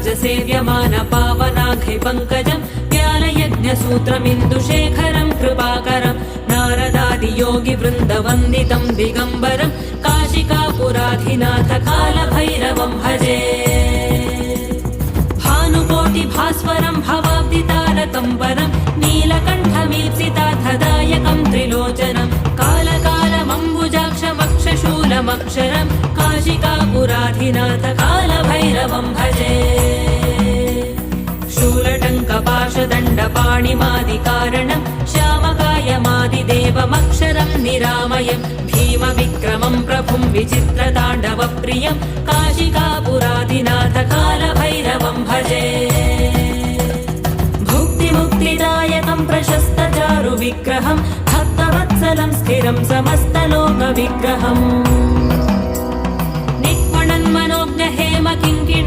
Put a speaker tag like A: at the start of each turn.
A: सेव्यमान पावनाघ्रिपङ्कजं ज्ञानयज्ञसूत्रमिन्दुशेखरं कृपाकरं नारदादियोगिवृन्दवन्दितं दिगम्बरं काशिकापुराधिनाथ कालभैरवं भजे भानुकोटिभास्वरं भवाब्दितारकं परं नीलकण्ठमीप्सितार्थदायकं त्रिलोचनं कालकालमम्बुजाक्षमक्षशूलमक्षरं काशिकापुराधिनाथ कालभैरवं भजे शूलटङ्कपाशदण्डपाणिमादिकारणं श्यामकायमादिदेवमक्षरं निरामयं भीमविक्रमं प्रभुं विचित्रताण्डवप्रियं काशिकापुराधिनाथ कालभैरवं भजे भुक्तिमुक्तिदायकं प्रशस्तचारुविग्रहं भक्तवत्सलं स्थिरं समस्तलोकविग्रहम् निक्वणन्मनो